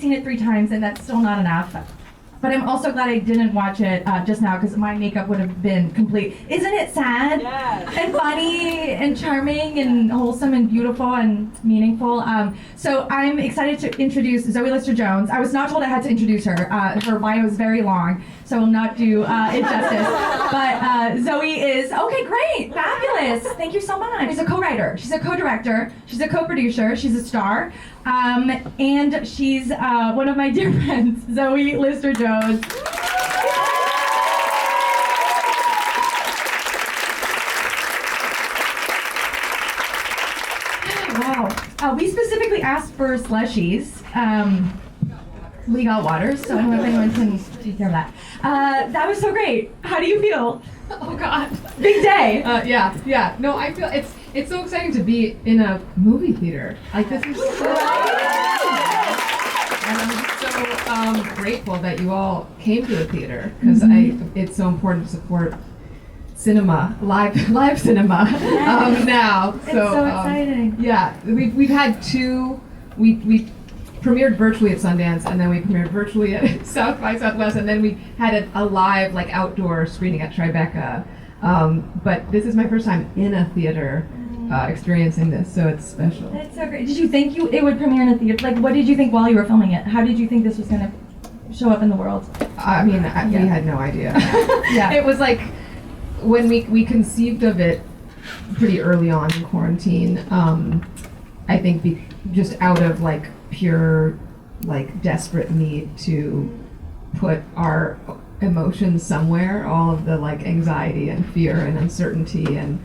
seen it 3 times, and that's still not enough. But I'm also glad I didn't watch it just now, because my makeup would have been complete. Isn't it sad? Yes. And funny and charming and wholesome and beautiful and meaningful. So I'm excited to introduce Zoe Lister-Jones. I was not told I had to introduce her. Her bio is very long, so I will not do it justice. But Zoe is, okay, great, fabulous. Thank you so much. She's a co-writer, she's a co-director, she's a co-producer, she's a star. And she's one of my dear friends, Zoe Lister-Jones. Wow. We specifically asked for slushies. We got water, so I don't know if anyone can take care of that. That was so great. How do you feel? Oh God. Big day. Yeah. No, I feel it's so exciting to be in a movie theater. Like, this is so and I'm just so grateful that you all came to the theater, because it's so important to support cinema, live cinema now. It's so exciting. Yeah, we've had 2. We premiered virtually at Sundance, and then we premiered virtually at South by Southwest, and then we had a live, like, outdoor screening at Tribeca. But this is my first time in a theater experiencing this, so it's special. That's so great. Did you think it would premiere in a theater? Like, what did you think while you were filming it? How did you think this was going to show up in the world? I mean, we had no idea. Yeah. It was like, when we conceived of it pretty early on in quarantine, I think just out of, like, pure, like, desperate need to put our emotions somewhere, all of the, like, anxiety and fear and uncertainty, and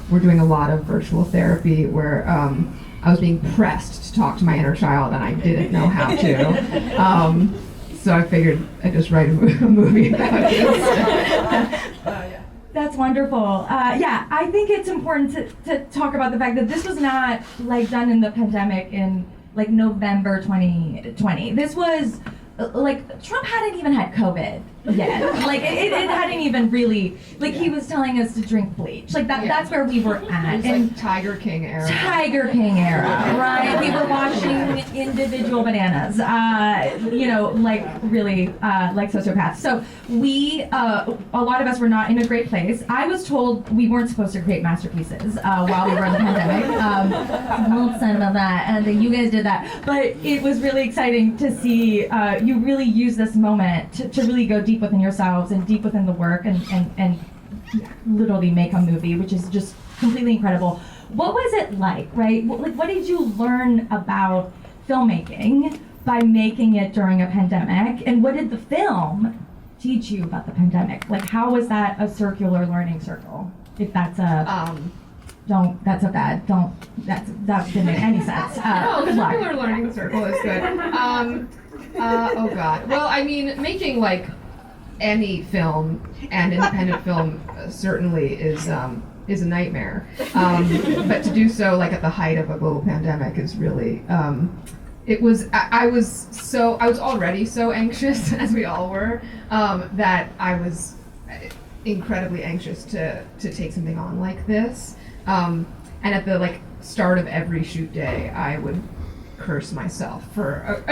we're doing a lot of virtual therapy where I was being pressed to talk to my inner child, and I didn't know how to. So I figured I'd just write a movie about it. That's wonderful. Yeah, I think it's important to talk about the fact that this was not, like, done in the pandemic in, like, November 2020. This was, like, Trump hadn't even had COVID yet. Like, it hadn't even really, like, he was telling us to drink bleach. Like, that's where we were at. It was like Tiger King era. Tiger King era, right? We were watching individual bananas, like, really, like sociopaths. So we, a lot of us were not in a great place. I was told we weren't supposed to create masterpieces while we were in the pandemic. I'm a little upset about that, and you guys did that. But it was really exciting to see you really use this moment to really go deep within yourselves and deep within the work and literally make a movie, which is just completely incredible. What was it like, right? What did you learn about filmmaking by making it during a pandemic? And what did the film teach you about the pandemic? Like, how was that a circular learning circle? If that's a... that didn't make any sense. No, the circular learning circle is good. Oh God. Well, I mean, making, like, any film and independent film certainly is a nightmare. But to do so, like, at the height of a global pandemic is really, I was already so anxious, as we all were, that I was incredibly anxious to take something on like this. And at the, like, start of every shoot day, I would curse myself for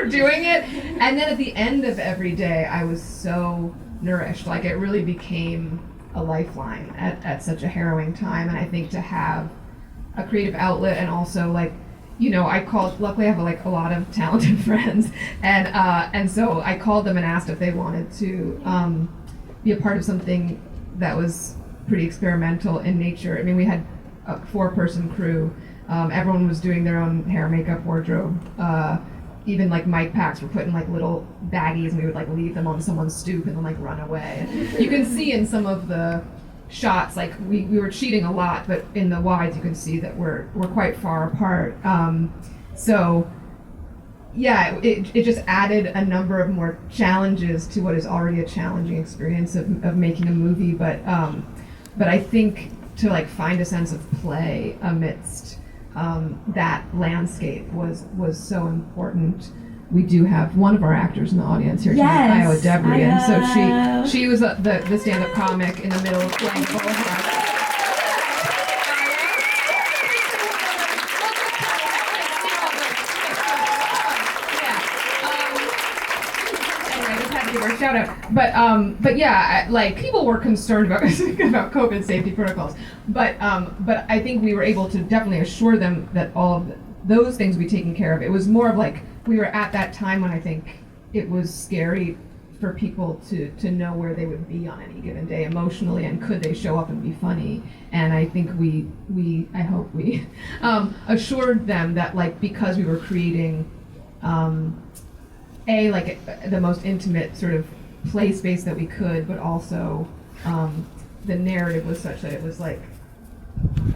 doing it, and then at the end of every day, I was so nourished. Like, it really became a lifeline at such a harrowing time. And I think to have a creative outlet, and also, like, luckily I have, like, a lot of talented friends, and so I called them and asked if they wanted to be a part of something that was pretty experimental in nature. I mean, we had a 4-person crew. Everyone was doing their own hair, makeup, wardrobe. Even, like, mic packs were put in, like, little baggies, and we would, like, leave them on someone's stoop and then, like, run away. And you can see in some of the shots, like, we were cheating a lot, but in the wides you can see that we're quite far apart. So yeah, it just added a number of more challenges to what is already a challenging experience of making a movie. But I think to, like, find a sense of play amidst that landscape was so important. We do have one of our actors in the audience here tonight, Iowa Debris, and so she was the stand-up comic in the middle of playing the bullfrog. give her a shout out. But yeah, like people were concerned about about COVID safety protocols. But I think we were able to definitely assure them that all of those things would be taken care of. It was more of like we were at that time when I think it was scary for people to know where they would be on any given day emotionally, and could they show up and be funny. And I think I hope we assured them that, like, because we were creating the most intimate sort of play space that we could, but also the narrative was such that it was like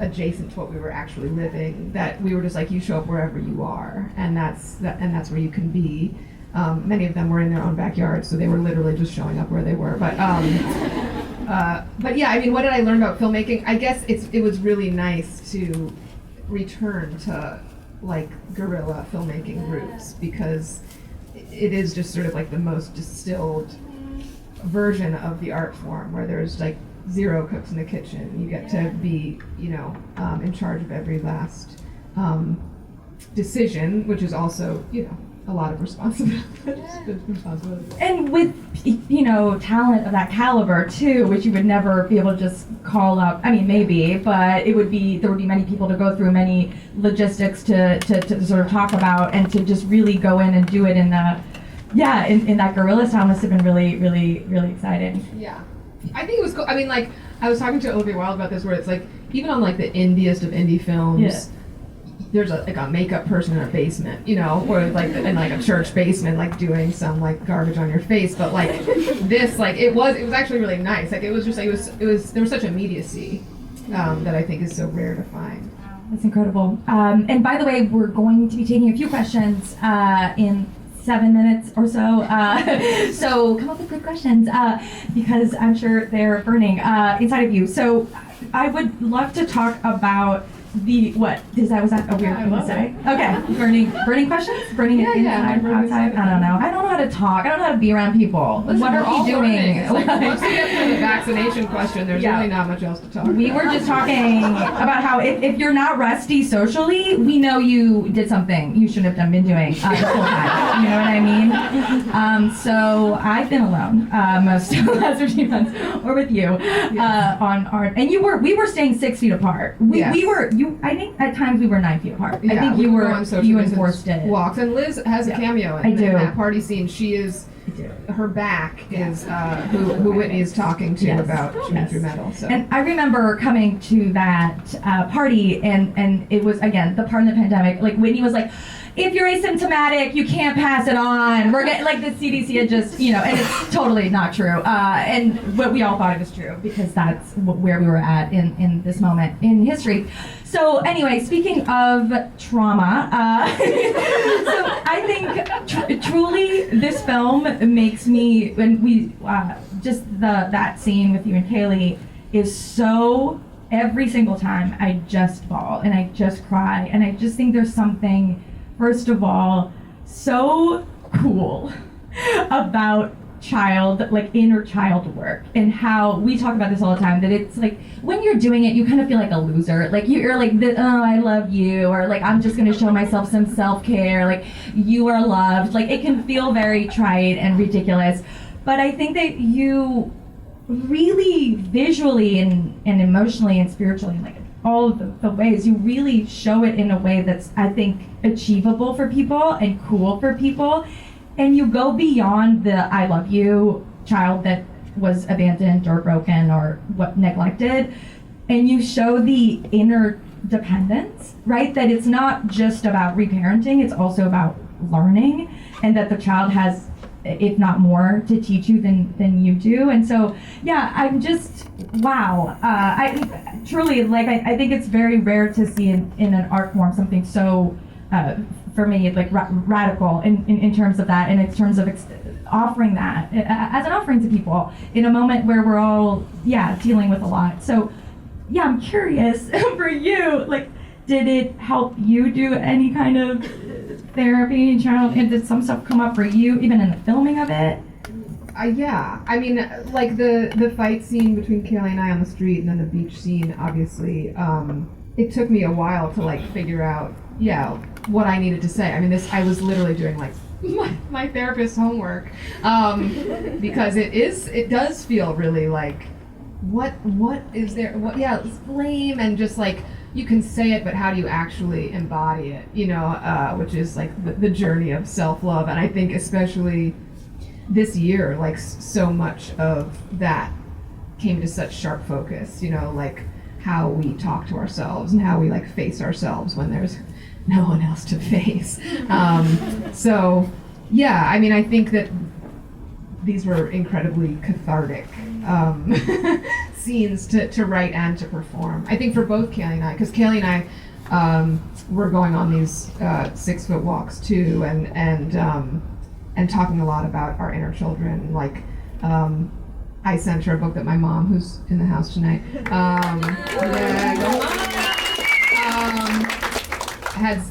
adjacent to what we were actually living, that we were just like, you show up wherever you are, and that's where you can be. Many of them were in their own backyard, so they were literally just showing up where they were. But yeah, I mean, what did I learn about filmmaking? I guess it was really nice to return to like guerrilla filmmaking roots, because it is just sort of like the most distilled version of the art form, where there's like zero cooks in the kitchen. You get to be, in charge of every last decision, which is also, a lot of responsibility. And with, talent of that caliber too, which you would never be able to just call up. I mean, maybe, but there would be many people to go through, many logistics to sort of talk about, and to just really go in and do it in that guerrilla style must have been really, really, really exciting. Yeah. I think it was cool. I mean, like, I was talking to Olivia Wilde about this, where it's like, even on like the indiest of indie films, there's a makeup person in a basement, or like in like a church basement, like doing some like garbage on your face. But like this, like it was actually really nice. Like it was just like there was such immediacy that I think is so rare to find. That's incredible. And by the way, we're going to be taking a few questions in 7 minutes or so. So come up with good questions, because I'm sure they're burning inside of you. So I would love to talk about was that a weird thing to say? Okay, burning questions? Burning inside, outside? I don't know. I don't know how to talk. I don't know how to be around people. Listen, what are we doing? Like, once we get through the vaccination question, there's really not much else to talk about. We were just talking about how if you're not rusty socially, we know you did something you shouldn't have been doing this whole time. You know what I mean? So I've been alone most of the last 15 months, or with you, on art. And we were staying 6 feet apart. I think at times we were 9 feet apart. Yeah, I think you enforced it. Walks, and Liz has a cameo in that party scene. She is, her back is who Whitney is talking to about shooting through metal. So. And I remember coming to that party, and it was, again, the part of the pandemic, like Whitney was like, if you're asymptomatic, you can't pass it on. We're getting, like, the CDC had just, and it's totally not true. But we all thought it was true, because that's where we were at in this moment in history. So anyway, speaking of trauma, so I think truly this film makes me, when we, just that scene with you and Cailee is so, every single time I just bawl and I just cry, and I just think there's something, first of all, so cool about inner child work, and how we talk about this all the time, that it's like when you're doing it, you kind of feel like a loser, like you're like, oh, I love you, or like, I'm just gonna show myself some self-care, like you are loved, like it can feel very trite and ridiculous. But I think that you really visually and emotionally and spiritually, like all of the ways, you really show it in a way that's, I think, achievable for people and cool for people. And you go beyond the I love you child that was abandoned or broken or neglected, and you show the inner dependence, right? That it's not just about reparenting, it's also about learning, and that the child has, if not more, to teach you than you do. And so, yeah, I'm just, wow. I truly, like, I think it's very rare to see in an art form something so, for me, like radical in terms of that, and in terms of offering that as an offering to people in a moment where we're all, dealing with a lot. So, I'm curious for you, like, did it help you do any kind of therapy, and did some stuff come up for you even in the filming of it? Yeah, I mean, like the fight scene between Cailee and I on the street, and then the beach scene, obviously, it took me a while to like figure out, what I needed to say. I mean, I was literally doing like my therapist's homework, because it does feel really like, what is there, it's blame, and just like, you can say it, but how do you actually embody it, which is like the journey of self-love. And I think especially this year, like so much of that came to such sharp focus, like how we talk to ourselves and how we like face ourselves when there's no one else to face. So yeah, I mean, I think that these were incredibly cathartic scenes to write and to perform. I think for both Cailee and I, because Cailee and I were going on these 6-foot walks too, and talking a lot about our inner children. Like, I sent her a book that my mom, who's in the house tonight,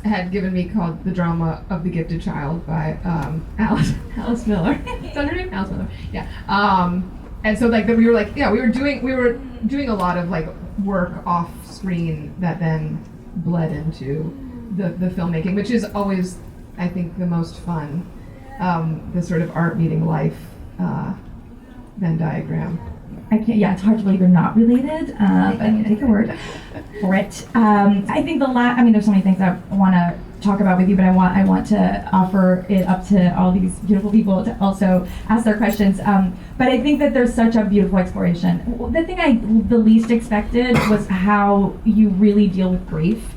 had given me, called The Drama of the Gifted Child by Alice Miller. Is that her name? Alice Miller. Yeah. And so like we were doing a lot of like work off screen that then bled into the filmmaking, which is always, I think, the most fun. The sort of art meeting life Venn diagram. It's hard to believe you're not related, but I'm gonna take your word for it. I think there's so many things I want to talk about with you, but I want to offer it up to all these beautiful people to also ask their questions. But I think that there's such a beautiful exploration. The thing I the least expected was how you really deal with grief,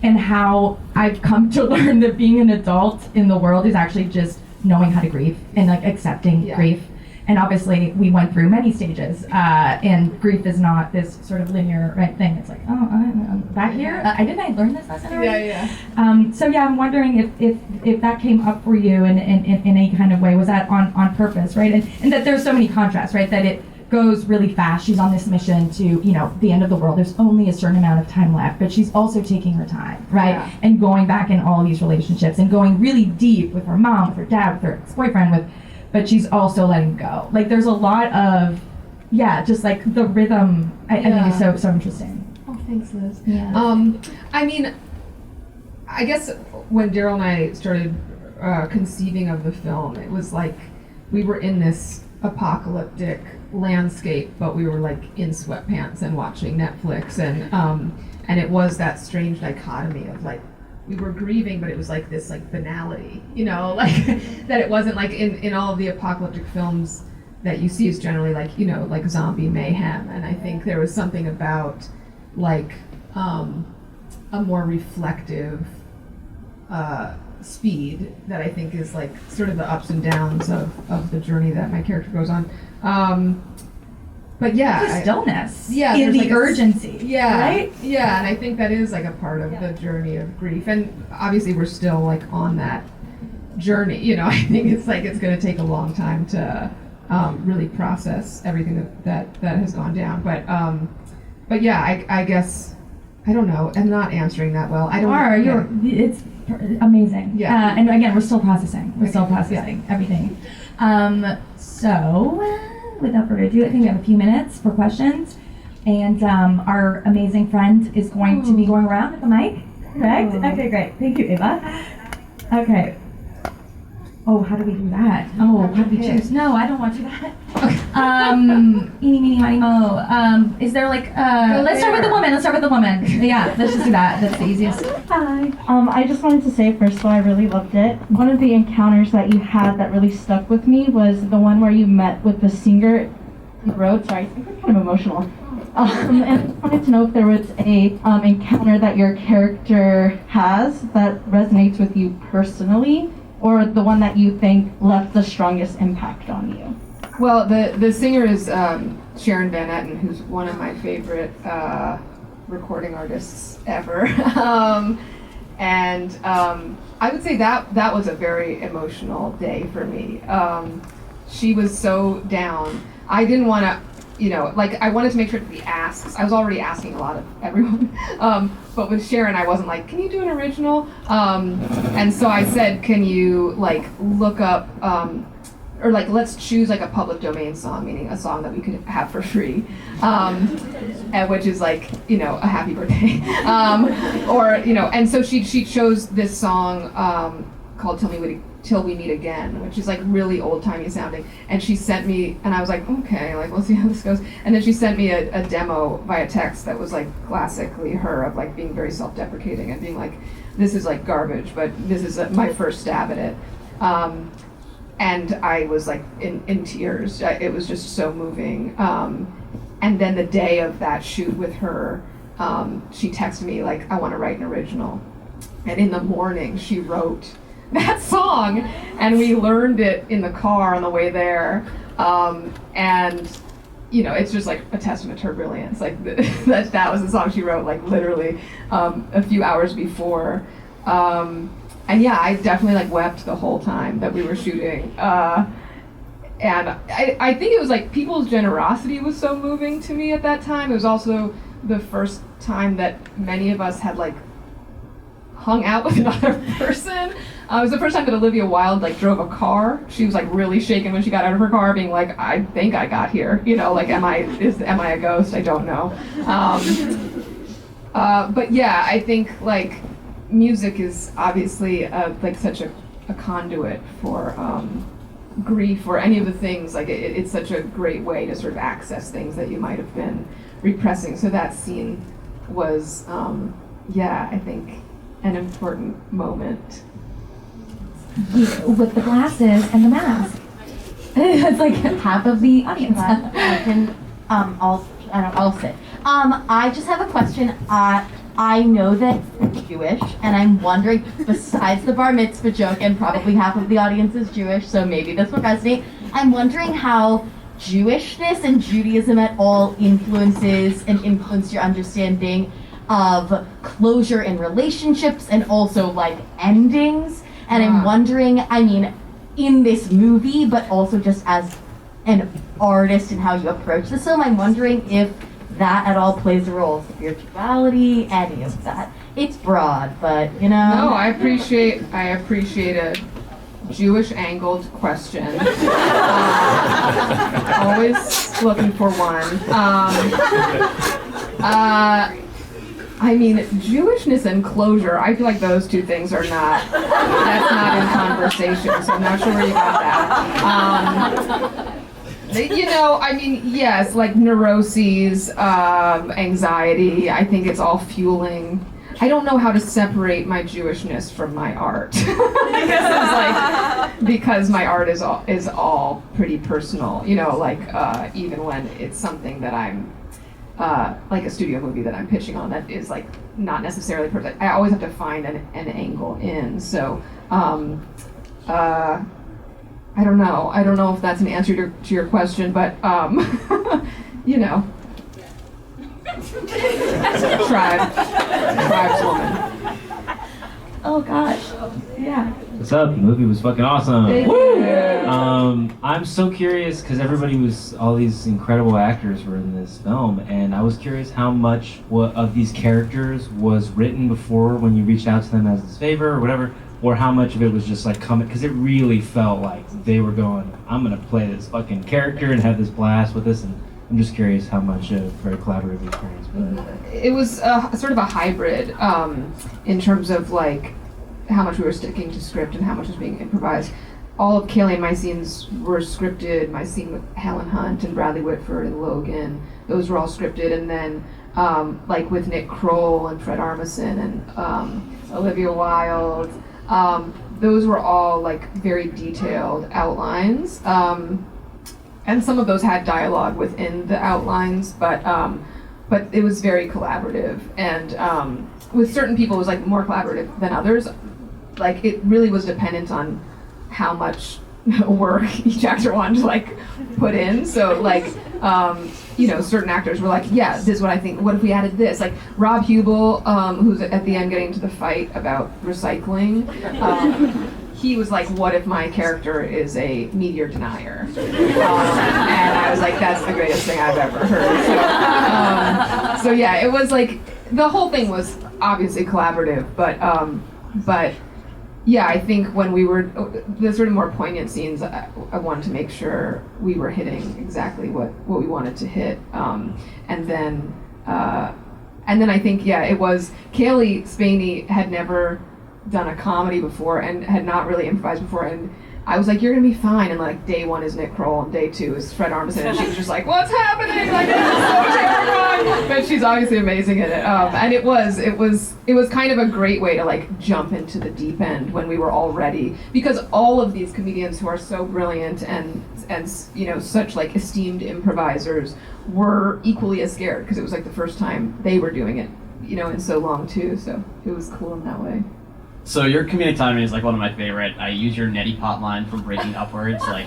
and how I've come to learn that being an adult in the world is actually just knowing how to grieve and like accepting grief. And obviously, we went through many stages, and grief is not this sort of linear thing. It's like, I'm back here. Didn't I learn this lesson already? Yeah. So I'm wondering if that came up for you in any kind of way. Was that on purpose, right? And that there's so many contrasts, right? That it goes really fast. She's on this mission to, the end of the world. There's only a certain amount of time left, but she's also taking her time, right? Yeah. And going back in all these relationships and going really deep with her mom, with her dad, with her ex-boyfriend, but she's also letting go. Like, there's a lot of, just like the rhythm, I think is so interesting. Oh, thanks, Liz. Yeah. I mean, I guess when Daryl and I started conceiving of the film, it was like we were in this apocalyptic landscape, but we were like in sweatpants and watching Netflix, and it was that strange dichotomy of like, we were grieving, but it was like this like banality, like that it wasn't like in all of the apocalyptic films that you see is generally like, like zombie mayhem. And I think there was something about like a more reflective speed that I think is like sort of the ups and downs of the journey that my character goes on. But the stillness, in the like urgency, right? Yeah, and I think that is like a part of the journey of grief, and obviously we're still like on that journey. I think it's like it's going to take a long time to really process everything that has gone down. But yeah, I guess I don't know. I'm not answering that well. I don't. It's amazing. Yeah. And again, we're still processing. Everything. So. Without further ado, I think we have a few minutes for questions, and our amazing friend is going to be going around with the mic, correct? Okay, great. Thank you, Ava. Okay. Oh, how do we do that? Oh, how do we choose? No, I don't want to do that. Eeny, meeny, miny, mo. Is there like, let's start with the woman. Yeah, let's just do that. That's the easiest. Hi. I just wanted to say, first of all, I really loved it. One of the encounters that you had that really stuck with me was the one where you met with the singer you wrote. Sorry, I'm kind of emotional. And I wanted to know if there was a encounter that your character has that resonates with you personally, or the one that you think left the strongest impact on you. Well, the singer is Sharon Van Etten, who's one of my favorite recording artists ever. And I would say that was a very emotional day for me. She was so down. I didn't want to, I wanted to make sure that the asks, I was already asking a lot of everyone, but with Sharon, I wasn't like, can you do an original? And so I said, can you look up, or let's choose a public domain song, meaning a song that we could have for free, which is a happy birthday, and so she chose this song called "Tell Me Till We Meet Again, which is like really old-timey sounding. And she sent me, and I was like, okay, like we'll see how this goes. And then she sent me a demo via text that was like classically her, of like being very self-deprecating and being like, this is like garbage, but this is my first stab at it. And I was like in tears. It was just so moving. And then the day of that shoot with her, she texted me like, I want to write an original. And in the morning, she wrote that song, and we learned it in the car on the way there. And you know, it's just like a testament to her brilliance. Like that was the song she wrote, like literally a few hours before. And yeah, I definitely like wept the whole time that we were shooting. And I think it was like people's generosity was so moving to me at that time. It was also the first time that many of us had like hung out with another person. It was the first time that Olivia Wilde like drove a car. She was like really shaken when she got out of her car, being like, I think I got here. You know, like am I a ghost? I don't know. But yeah, I think like music is obviously like such a conduit for grief or any of the things. Like it's such a great way to sort of access things that you might have been repressing. So that scene was, yeah, I think an important moment. With the glasses and the mask. It's like half of the audience. I can, I'll sit. I just have a question. I know that you're Jewish, and I'm wondering, besides the bar mitzvah joke, and probably half of the audience is Jewish, so maybe this will resonate, I'm wondering how Jewishness and Judaism at all influenced your understanding of closure in relationships and also like endings. And I'm wondering, I mean, in this movie, but also just as an artist and how you approach this film, I'm wondering if that at all plays a role. Spirituality, any of that. It's broad, but you know. No, I appreciate a Jewish angled question. Always looking for one. I mean, Jewishness and closure, I feel like those two things are that's not in conversation, so I'm not sure where you got that. You know, I mean, yes, like neuroses, anxiety, I think it's all fueling. I don't know how to separate my Jewishness from my art. because my art is all pretty personal, you know, like even when it's something that I'm like a studio movie that I'm pitching on that is like not necessarily perfect. I always have to find an angle in. So I don't know. I don't know if that's an answer to your question, but you know, tribeswoman. Oh gosh, yeah. What's up? The movie was fucking awesome. Thank Woo! you. I'm so curious because all these incredible actors were in this film, and I was curious how much of these characters was written before when you reached out to them as this favor or whatever, or how much of it was just like coming, because it really felt like they were going, I'm gonna play this fucking character and have this blast with this, and I'm just curious how much of a very collaborative experience was. It was sort of a hybrid in terms of like how much we were sticking to script and how much was being improvised. All of Cailee and my scenes were scripted. My scene with Helen Hunt and Bradley Whitford and Logan, those were all scripted. And then like with Nick Kroll and Fred Armisen and Olivia Wilde, those were all like very detailed outlines. And some of those had dialogue within the outlines, but it was very collaborative. And with certain people, it was like more collaborative than others. Like it really was dependent on how much work each actor wanted to like put in. So like, you know, certain actors were like, yeah, this is what I think. What if we added this? Like Rob Hubel, who's at the end getting into the fight about recycling. He was like, what if my character is a meteor denier? And I was like, that's the greatest thing I've ever heard. So yeah, it was like, the whole thing was obviously collaborative, but yeah, I think when we were, the sort of more poignant scenes, I wanted to make sure we were hitting exactly what we wanted to hit. And then I think, yeah, it was, Cailee Spaeny had never done a comedy before and had not really improvised before, and I was like, you're gonna be fine. And like day 1 is Nick Kroll and day 2 is Fred Armisen, and she was just like, what's happening? Like, this is so terrifying. But she's obviously amazing in it. And it was kind of a great way to like jump into the deep end when we were all ready, because all of these comedians who are so brilliant and you know, such like esteemed improvisers were equally as scared, because it was like the first time they were doing it, you know, in so long too. So it was cool in that way. So your comedic timing is like one of my favorite. I use your neti pot line from Breaking Upwards like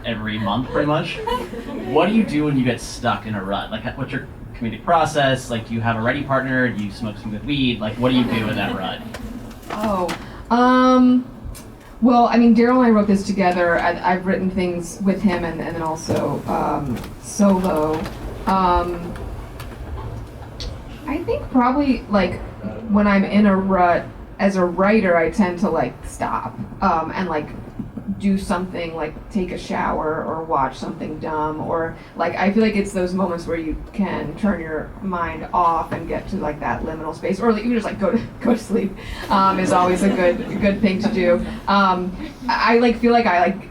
every month pretty much. What do you do when you get stuck in a rut? Like what's your comedic process? Like do you have a ready partner? Do you smoke some good weed? Like what do you do in that rut? Well, I mean, Daryl and I wrote this together. I've written things with him and then also solo. I think probably like when I'm in a rut, as a writer, I tend to like stop and like do something, like take a shower or watch something dumb, or like I feel like it's those moments where you can turn your mind off and get to like that liminal space, or even just like go to sleep is always a good thing to do. I like feel like I like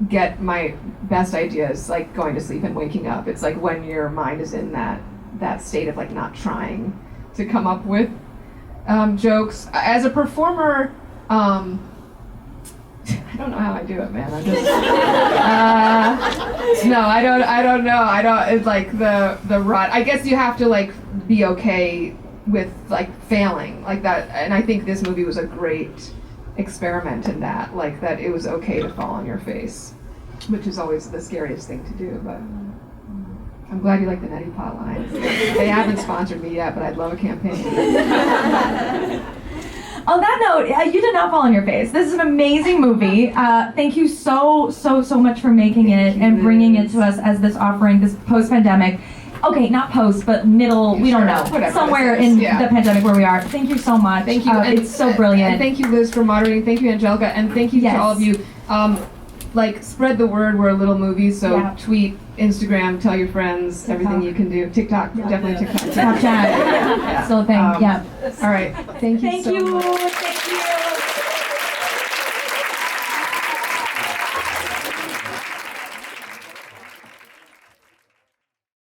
get my best ideas like going to sleep and waking up. It's like when your mind is in that state of like not trying to come up with jokes. As a performer, I don't know how I do it, man. I just no, I don't know. It's like the rut. I guess you have to like be okay with like failing like that, and I think this movie was a great experiment in that, like that it was okay to fall on your face, which is always the scariest thing to do. But I'm glad you like the neti pot lines. They haven't sponsored me yet, but I'd love a campaign. On that note, you did not fall on your face. This is an amazing movie. Thank you so much for making it and bringing it to us as this offering, this post-pandemic. Okay, not post, but middle, we don't know. Whatever somewhere this is, in yeah. the pandemic where we are. Thank you so much. Thank you. It's so brilliant. And thank you, Liz, for moderating. Thank you, Angelika. And thank you Yes. to all of you. Like, spread the word. We're a little movie, so Yeah. tweet, Instagram, tell your friends, everything you can do. TikTok, definitely TikTok. Snapchat. Still a thing, yeah. All right. Thank you Thank so you. much. Thank you.